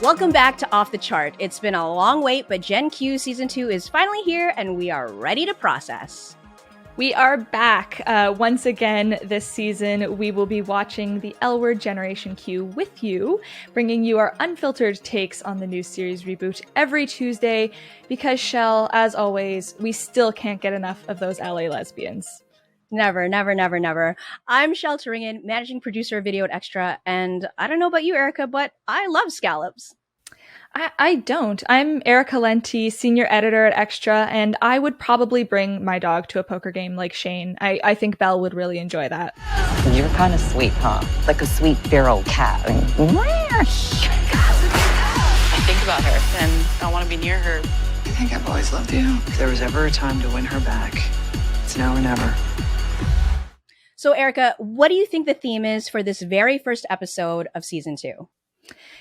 Welcome back to Off the Chart. It's been a long wait, but Gen Q Season 2 is finally here, and we are ready to process. We are back. Once again this season, we will be watching the L Word Generation Q with you, bringing you our unfiltered takes on the new series reboot every Tuesday, because Shell, as always, we still can't get enough of those LA lesbians. Never, never, never, never. I'm Shel Turingen, managing producer of Video at Extra, and I don't know about you, Erica, but I love scallops. I don't. I'm Erica Lenti, senior editor at Extra, and I would probably bring my dog to a poker game like Shane. I think Belle would really enjoy that. You're kind of sweet, huh? Like a sweet feral cat. I think about her and I want to be near her. I think I've always loved you. If there was ever a time to win her back, it's now or never. So, Erica, what do you think the theme is for this very first episode of Season 2?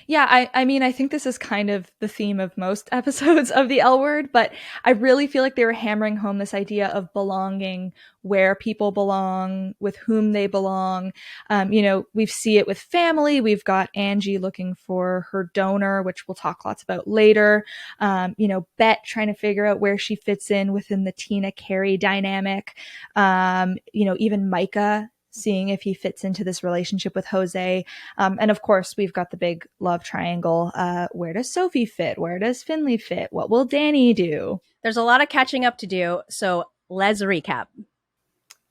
Yeah, I mean, I think this is kind of the theme of most episodes of the L Word, but I really feel like they were hammering home this idea of belonging, where people belong, with whom they belong. We see it with family. We've got Angie looking for her donor, which we'll talk lots about later. Bet trying to figure out where she fits in within the Tina Carey dynamic. Even Micah seeing if he fits into this relationship with Jose. And of course, we've got the big love triangle. Where does Sophie fit? Where does Finley fit? What will Danny do? There's a lot of catching up to do, so let's recap.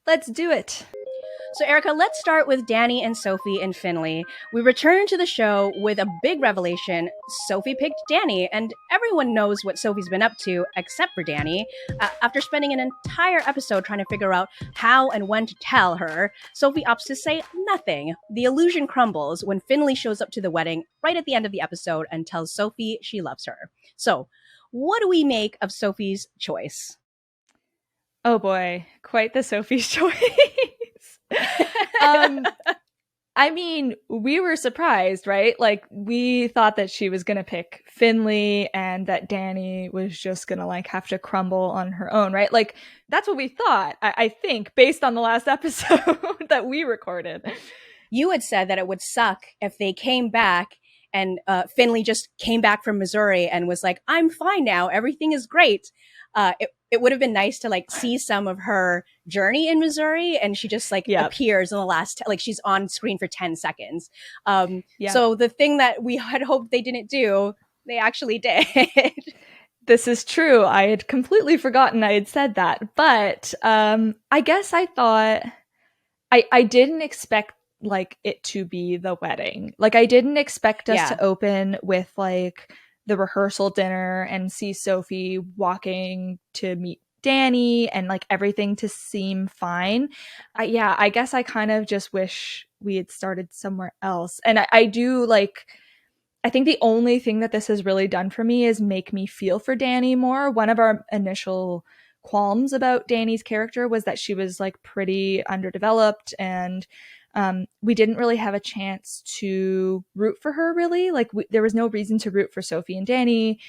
Let's do it. So, Erica, let's start with Danny and Sophie and Finley. We return to the show with a big revelation. Sophie picked Danny, and everyone knows what Sophie's been up to, except for Danny. After spending an entire episode trying to figure out how and when to tell her, Sophie opts to say nothing. The illusion crumbles when Finley shows up to the wedding right at the end of the episode and tells Sophie she loves her. So, what do we make of Sophie's choice? Oh boy, quite the Sophie's choice. I mean, we were surprised, right? Like, we thought that she was going to pick Finley and that Danny was just going to have to crumble on her own, right? Like, that's what we thought, I think, based on the last episode that we recorded. You had said that it would suck if they came back and Finley just came back from Missouri and was like, I'm fine now. Everything is great. It would have been nice to see some of her journey in Missouri, and she just appears in the last, she's on screen for 10 seconds. So the thing that we had hoped they didn't do, they actually did. This is true. I had completely forgotten I had said that, but I guess I thought I didn't expect it to be the wedding. I didn't expect us to open with the rehearsal dinner and see Sophie walking to meet Danny and everything to seem fine. I guess I kind of just wish we had started somewhere else. And I do I think the only thing that this has really done for me is make me feel for Danny more. One of our initial qualms about Danny's character was that she was pretty underdeveloped, and we didn't really have a chance to root for her, really. There was no reason to root for Sophie and Danny.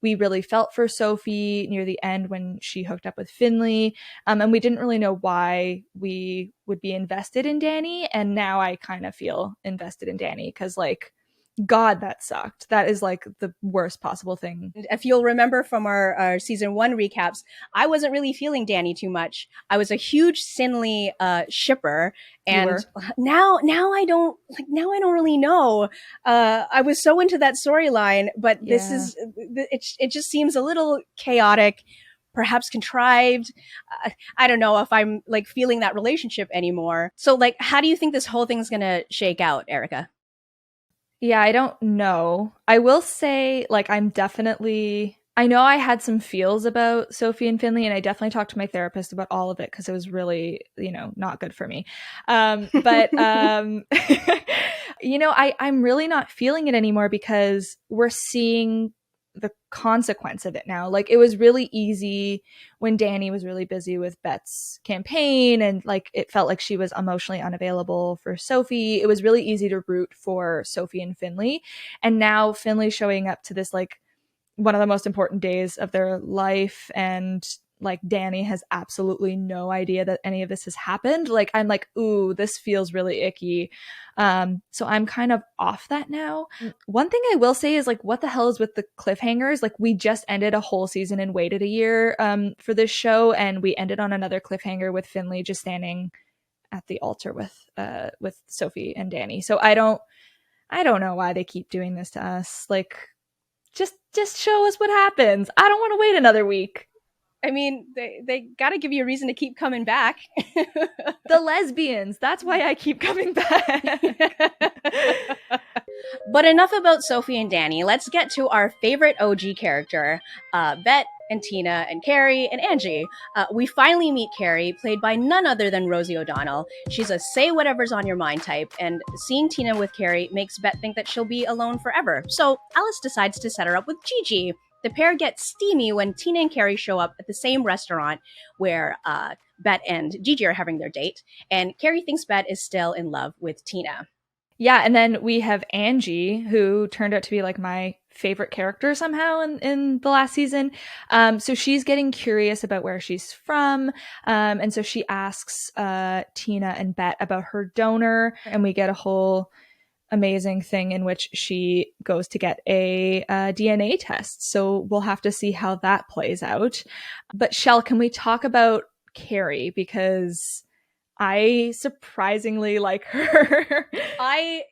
We really felt for Sophie near the end when she hooked up with Finley. And we didn't really know why we would be invested in Danny. And now I kind of feel invested in Danny because God, that sucked. That is the worst possible thing. If you'll remember from our season 1 recaps, I wasn't really feeling Danny too much. I was a huge Finley shipper, and now I don't really know. I was so into that storyline, but this is it just seems a little chaotic, perhaps contrived. I don't know if I'm feeling that relationship anymore. So how do you think this whole thing's gonna shake out, Erica? Yeah, I don't know. I will say, I know I had some feels about Sophie and Finley, and I definitely talked to my therapist about all of it because it was really, not good for me. I'm really not feeling it anymore because we're seeing the consequence of it now. It was really easy when Danny was really busy with Bet's campaign and it felt like she was emotionally unavailable for Sophie. It was really easy to root for Sophie and Finley. And now Finley showing up to this one of the most important days of their life, and like Danny has absolutely no idea that any of this has happened. Like I'm like, ooh, this feels really icky. So I'm kind of off that now. One thing I will say is like, what the hell is with the cliffhangers? Like we just ended a whole season and waited a year for this show, and we ended on another cliffhanger with Finley just standing at the altar with Sophie and Danny. So I don't know why they keep doing this to us. Like just show us what happens. I don't want to wait another week. I mean, they got to give you a reason to keep coming back. The lesbians. That's why I keep coming back. But enough about Sophie and Danny. Let's get to our favorite OG character, Bette and Tina and Carrie and Angie. We finally meet Carrie, played by none other than Rosie O'Donnell. She's a say whatever's on your mind type, and seeing Tina with Carrie makes Bette think that she'll be alone forever. So Alice decides to set her up with Gigi. The pair gets steamy when Tina and Carrie show up at the same restaurant where Bette and Gigi are having their date, and Carrie thinks Bette is still in love with Tina. Yeah, and then we have Angie, who turned out to be like my favorite character somehow in the last season. So she's getting curious about where she's from. And so she asks Tina and Bette about her donor, and we get a whole amazing thing in which she goes to get a DNA test. So we'll have to see how that plays out. But Shell, can we talk about Carrie? Because I surprisingly like her. I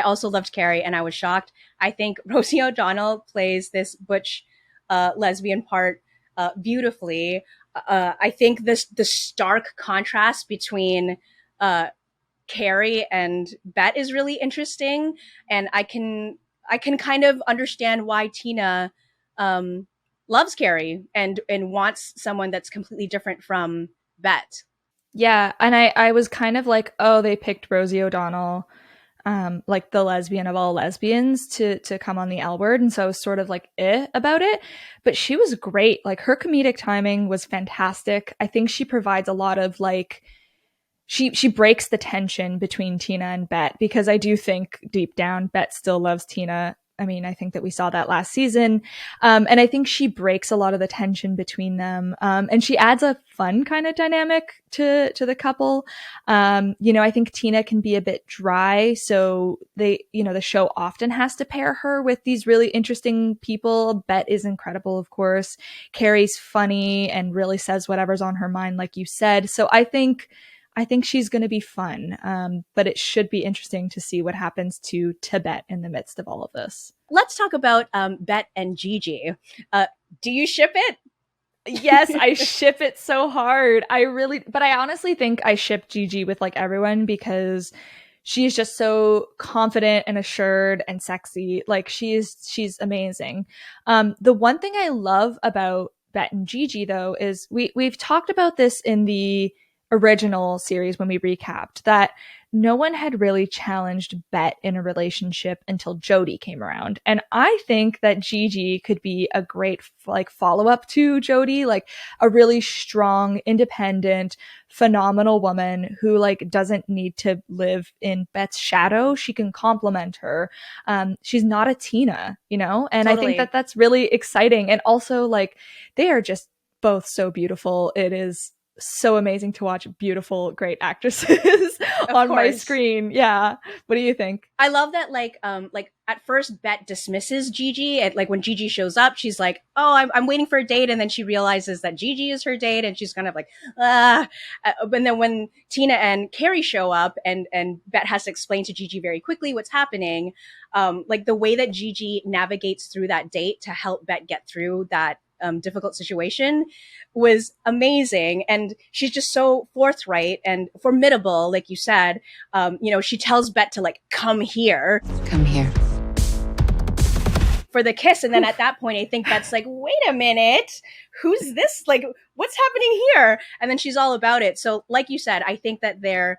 also loved Carrie, and I was shocked. I think Rosie O'Donnell plays this butch lesbian part beautifully. I think the stark contrast between Carrie and Bette is really interesting, and I can kind of understand why Tina loves Carrie and wants someone that's completely different from Bette. Yeah, and I was kind of like, oh, they picked Rosie O'Donnell, like the lesbian of all lesbians, to come on the L Word, and so I was sort of like about it. But she was great. Like her comedic timing was fantastic. I think she provides a lot of like she breaks the tension between Tina and Bette, because I do think deep down Bette still loves Tina. I mean, I think that we saw that last season. And I think she breaks a lot of the tension between them. And she adds a fun kind of dynamic to the couple. I think Tina can be a bit dry. So the show often has to pair her with these really interesting people. Bette is incredible, of course. Carrie's funny and really says whatever's on her mind, like you said. So I think she's going to be fun, but it should be interesting to see what happens to Bette in the midst of all of this. Let's talk about Bette and Gigi. Do you ship it? Yes, I ship it so hard. But I honestly think I ship Gigi with like everyone, because she's just so confident and assured and sexy. Like she's amazing. The one thing I love about Bette and Gigi, though, is we've talked about this in the original series when we recapped, that no one had really challenged Bette in a relationship until Jodie came around. And I think that Gigi could be a great like follow-up to Jodie, like a really strong, independent, phenomenal woman who like doesn't need to live in Bette's shadow. She can complement her. She's not a Tina, and totally. I think that that's really exciting. And also like they are just both so beautiful. It is so amazing to watch beautiful, great actresses on my screen. Yeah. What do you think? I love that, like at first Bette dismisses Gigi. And like when Gigi shows up, she's like, oh, I'm waiting for a date. And then she realizes that Gigi is her date. And she's kind of like, and then when Tina and Carrie show up and Bette has to explain to Gigi very quickly what's happening, like the way that Gigi navigates through that date to help Bette get through that difficult situation was amazing. And she's just so forthright and formidable, like you said. She tells Bette to like come here for the kiss, and then at that point I think Bette's like, wait a minute, who's this, like what's happening here? And then she's all about it. So like you said, I think that they're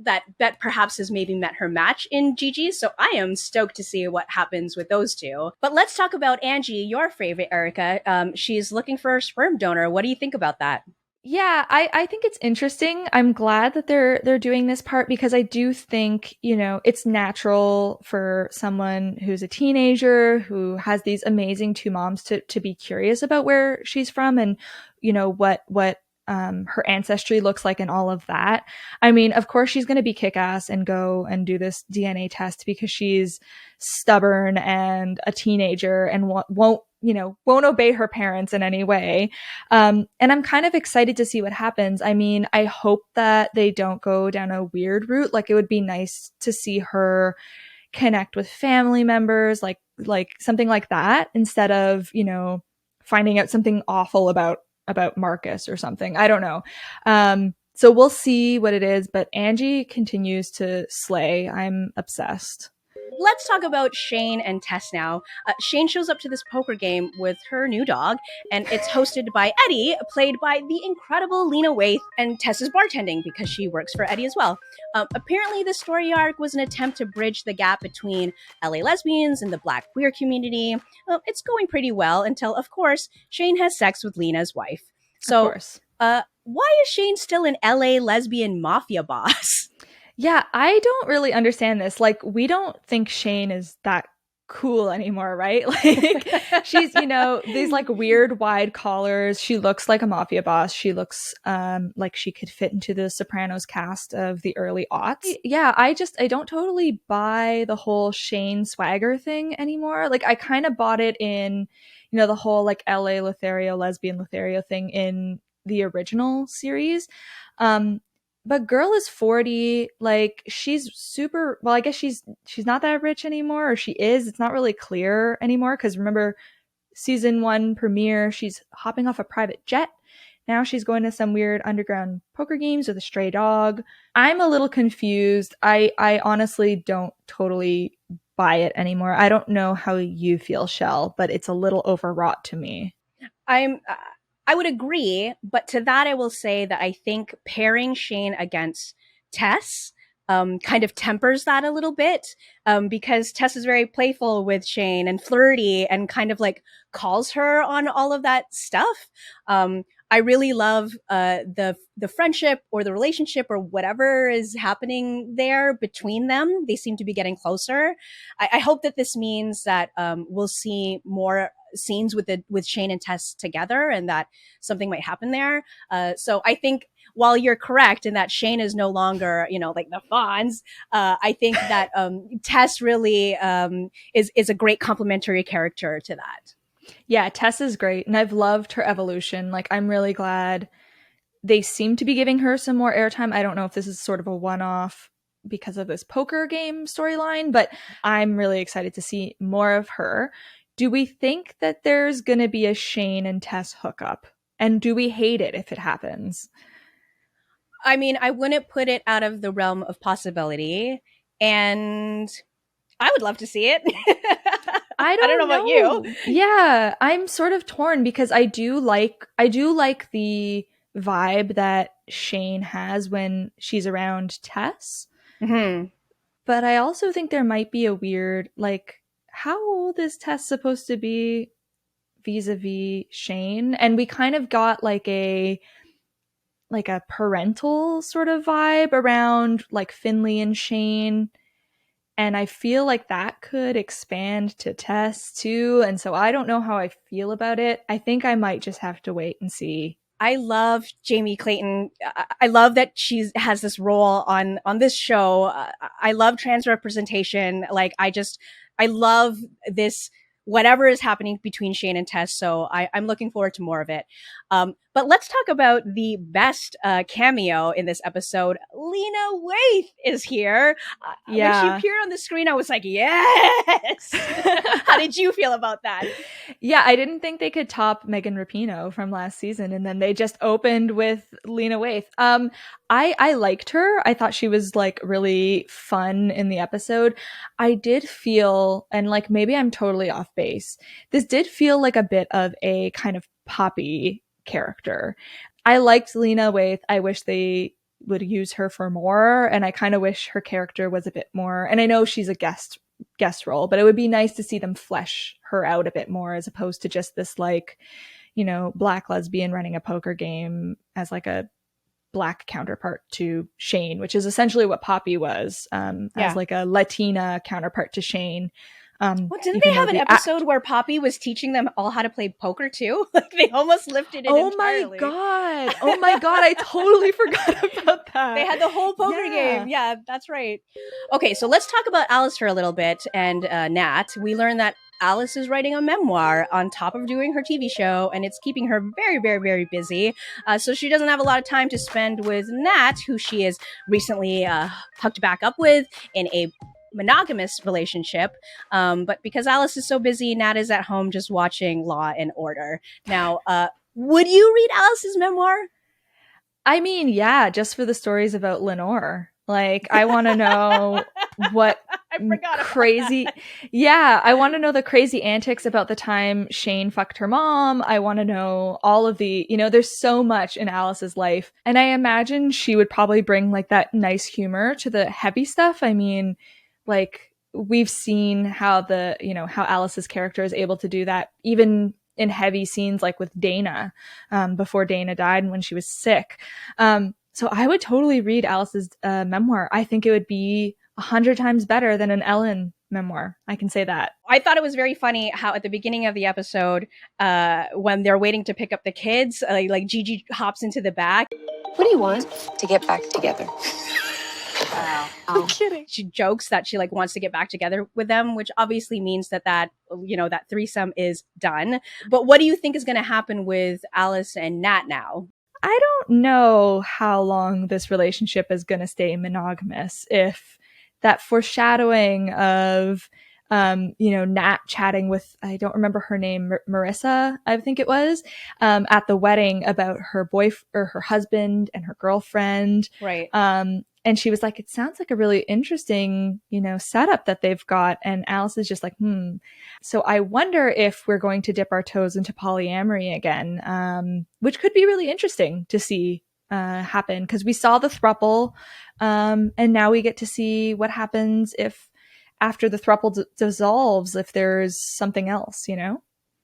that Bette perhaps has maybe met her match in Gigi. So I am stoked to see what happens with those two. But let's talk about Angie, your favorite, Erica. She's looking for a sperm donor. What do you think about that? Yeah, I think it's interesting. I'm glad that they're doing this part, because I do think, it's natural for someone who's a teenager who has these amazing two moms to be curious about where she's from and you know, what her ancestry looks like and all of that. I mean, of course she's going to be kick-ass and go and do this DNA test because she's stubborn and a teenager and won't obey her parents in any way. And I'm kind of excited to see what happens. I mean, I hope that they don't go down a weird route. Like, it would be nice to see her connect with family members, like something like that, instead of, you know, finding out something awful about Marcus or something. I don't know. So we'll see what it is, but Angie continues to slay. I'm obsessed. Let's talk about Shane and Tess now. Shane shows up to this poker game with her new dog, and it's hosted by Eddie, played by the incredible Lena Waithe, and Tess is bartending because she works for Eddie as well. Apparently, the story arc was an attempt to bridge the gap between LA lesbians and the Black queer community. It's going pretty well until, of course, Shane has sex with Lena's wife. So, of course. Why is Shane still an LA lesbian mafia boss? Yeah, I don't really understand this. Like, we don't think Shane is that cool anymore, right? Like, she's, you know, these like weird wide collars. She looks like a mafia boss. She looks like she could fit into the Sopranos cast of the early aughts. Yeah, I don't totally buy the whole Shane swagger thing anymore. Like, I kind of bought it in, you know, the whole like LA Lothario, lesbian Lothario thing in the original series. But girl is 40, like, she's super, well, I guess she's not that rich anymore, or she is. It's not really clear anymore, because remember, season 1 premiere, she's hopping off a private jet. Now she's going to some weird underground poker games with a stray dog. I'm a little confused. I honestly don't totally buy it anymore. I don't know how you feel, Shell, but it's a little overwrought to me. I would agree, but to that I will say that I think pairing Shane against Tess kind of tempers that a little bit, because Tess is very playful with Shane and flirty and kind of like calls her on all of that stuff. I really love the friendship or the relationship or whatever is happening there between them. They seem to be getting closer. I hope that this means that we'll see more scenes with Shane and Tess together, and that something might happen there. So I think while you're correct in that Shane is no longer, you know, like the Fonz, I think that Tess really is a great complementary character to that. Yeah, Tess is great, and I've loved her evolution. Like, I'm really glad they seem to be giving her some more airtime. I don't know if this is sort of a one-off because of this poker game storyline, but I'm really excited to see more of her. Do we think that there's going to be a Shane and Tess hookup? And do we hate it if it happens? I mean, I wouldn't put it out of the realm of possibility, and I would love to see it. I don't know about you. Yeah, I'm sort of torn because I do like the vibe that Shane has when she's around Tess. Mm-hmm. But I also think there might be a weird, like, how old is Tess supposed to be vis-a-vis Shane? And we kind of got like a parental sort of vibe around like Finley and Shane. And I feel like that could expand to Tess too. And so I don't know how I feel about it. I think I might just have to wait and see. I love Jamie Clayton. I love that she has this role on this show. I love trans representation. Like, I love this, whatever is happening between Shane and Tess. So I'm looking forward to more of it. But let's talk about the best cameo in this episode. Lena Waithe is here. When she appeared on the screen, I was like, yes! How did you feel about that? Yeah, I didn't think they could top Megan Rapinoe from last season, and then they just opened with Lena Waithe. I liked her. I thought she was like really fun in the episode. I did feel, and like maybe I'm totally off base, this did feel like a bit of a kind of Poppy character. I liked Lena Waithe. I wish they would use her for more, and I kind of wish her character was a bit more, and I know she's a guest role, but it would be nice to see them flesh her out a bit more as opposed to just this, like, you know, Black lesbian running a poker game as like a Black counterpart to Shane, which is essentially what Poppy was, as like a Latina counterpart to Shane. Well, didn't even they though have an the episode where Poppy was teaching them all how to play poker too? Like they almost lifted it entirely. Oh my god, I totally forgot about that. They had the whole poker game. Yeah, that's right. Okay, so let's talk about Alice for a little bit and Nat. We learned that Alice is writing a memoir on top of doing her TV show, and it's keeping her very, very, very busy. So she doesn't have a lot of time to spend with Nat, who she is recently hooked back up with in a monogamous relationship. But because Alice is so busy, Nat is at home just watching Law and Order. Now, would you read Alice's memoir? I mean, yeah, just for the stories about Lenore. Like, I want to know what crazy. Yeah, I want to know the crazy antics about the time Shane fucked her mom. I want to know all of the, there's so much in Alice's life. And I imagine she would probably bring like that nice humor to the heavy stuff. I mean, like, we've seen how how Alice's character is able to do that, even in heavy scenes like with Dana, before Dana died and when she was sick. So I would totally read Alice's memoir. I think it would be 100 times better than an Ellen memoir. I can say that. I thought it was very funny how at the beginning of the episode, when they're waiting to pick up the kids, like Gigi hops into the back. What do you want? To get back together. Wow. I'm kidding. She jokes that she like wants to get back together with them, which obviously means that threesome is done. But what do you think is going to happen with Alice and Nat now? I don't know how long this relationship is going to stay monogamous. If that foreshadowing of, Nat chatting with, I don't remember her name, Marissa, I think it was, at the wedding about her boyfriend or her husband and her girlfriend. Right. And she was like, it sounds like a really interesting, setup that they've got. And Alice is just like, So I wonder if we're going to dip our toes into polyamory again, which could be really interesting to see happen, because we saw the throuple, and now we get to see what happens if after the throuple dissolves, if there's something else,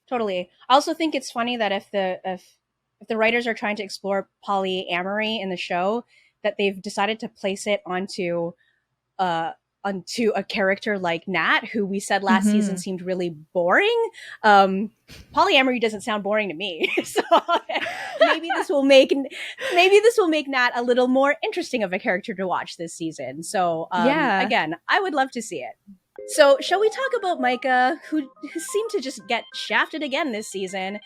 Totally. I also think it's funny that if the writers are trying to explore polyamory in the show, that they've decided to place it onto a character like Nat, who we said last season seemed really boring. Polyamory doesn't sound boring to me, so maybe this will make Nat a little more interesting of a character to watch this season. So again, I would love to see it. So, shall we talk about Micah, who seemed to just get shafted again this season?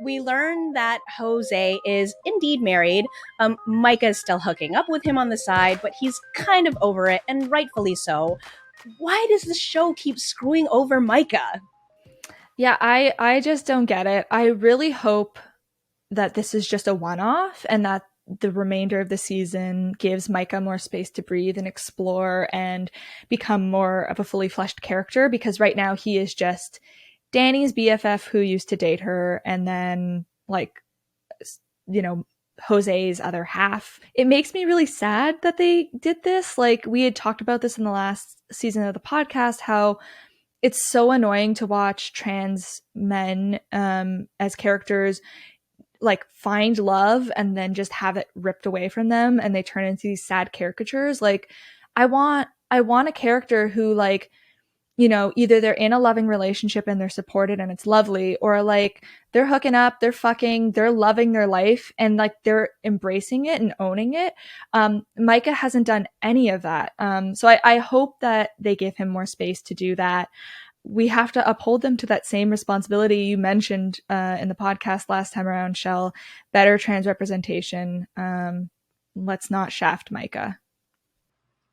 We learned that Jose is indeed married. Micah is still hooking up with him on the side, but he's kind of over it, and rightfully so. Why does the show keep screwing over Micah? Yeah, I just don't get it. I really hope that this is just a one-off and that the remainder of the season gives Micah more space to breathe and explore and become more of a fully fleshed character, because right now he is just Danny's BFF who used to date her, and then Jose's other half. It makes me really sad that they did this. Like, we had talked about this in the last season of the podcast, how it's so annoying to watch trans men as characters like find love and then just have it ripped away from them, and they turn into these sad caricatures. Like, I want a character who, like, either they're in a loving relationship and they're supported and it's lovely, or like they're hooking up, they're fucking, they're loving their life and like they're embracing it and owning it. Micah hasn't done any of that. So I hope that they give him more space to do that. We have to uphold them to that same responsibility you mentioned in the podcast last time around, Shell. Better trans representation. Let's not shaft Micah.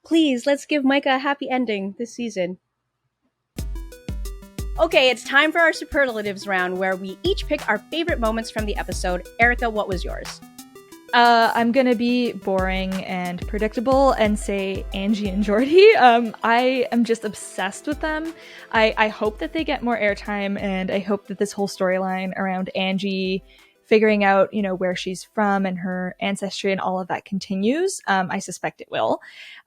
Please, let's give Micah a happy ending this season. Okay, it's time for our superlatives round, where we each pick our favorite moments from the episode. Erica, what was yours? I'm gonna be boring and predictable and say Angie and Jordy. I am just obsessed with them. I hope that they get more airtime, and I hope that this whole storyline around Angie figuring out, where she's from and her ancestry and all of that continues. I suspect it will.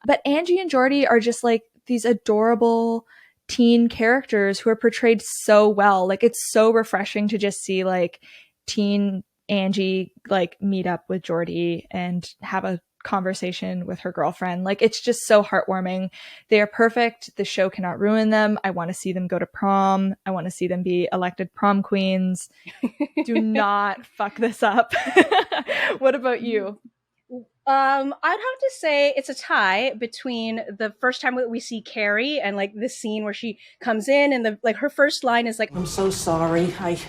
But Angie and Jordy are just like these adorable teen characters who are portrayed so well. Like, it's so refreshing to just see like teen Angie like meet up with Jordy and have a conversation with her girlfriend. Like, it's just so heartwarming. They are perfect. The show cannot ruin them. I want to see them go to prom. I want to see them be elected prom queens. Do not fuck this up. What about you? I'd have to say it's a tie between the first time that we see Carrie and like the scene where she comes in and the like her first line is like, I'm so sorry. I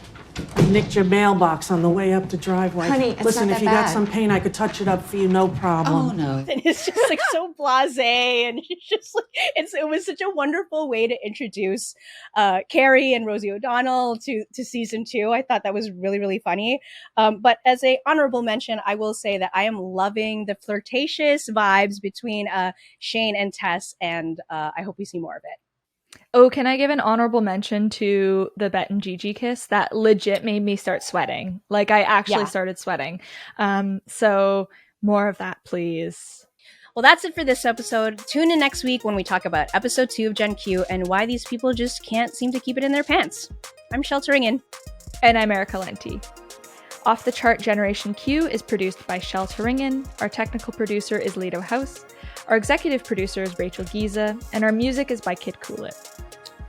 nicked your mailbox on the way up the driveway. Honey, it's Listen, not if that you bad. got some pain, I could touch it up for you, no problem. Oh, no. and it's just like so blasé, and it's just like it was such a wonderful way to introduce Carrie and Rosie O'Donnell to season 2. I thought that was really, really funny. But as a honorable mention, I will say that I am loving the flirtatious vibes between Shane and Tess, and I hope we see more of it. Oh, can I give an honorable mention to the Bet and Gigi kiss? That legit made me start sweating. Like, I actually started sweating. So more of that, please. Well, that's it for this episode. Tune in next week when we talk about episode 2 of Gen Q and why these people just can't seem to keep it in their pants. I'm Sheltering In. And I'm Erica Lenti. Off the Chart Generation Q is produced by Shelteringen. Our technical producer is Leto House. Our executive producer is Rachel Giza. And our music is by Kid Coolit.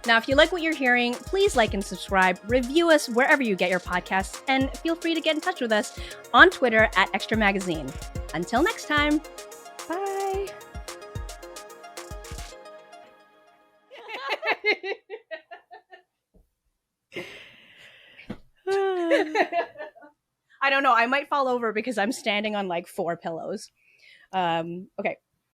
Now, if you like what you're hearing, please like and subscribe, review us wherever you get your podcasts, and feel free to get in touch with us on Twitter at Extra Magazine. Until next time. Bye. I don't know. I might fall over because I'm standing on like 4 pillows. Okay.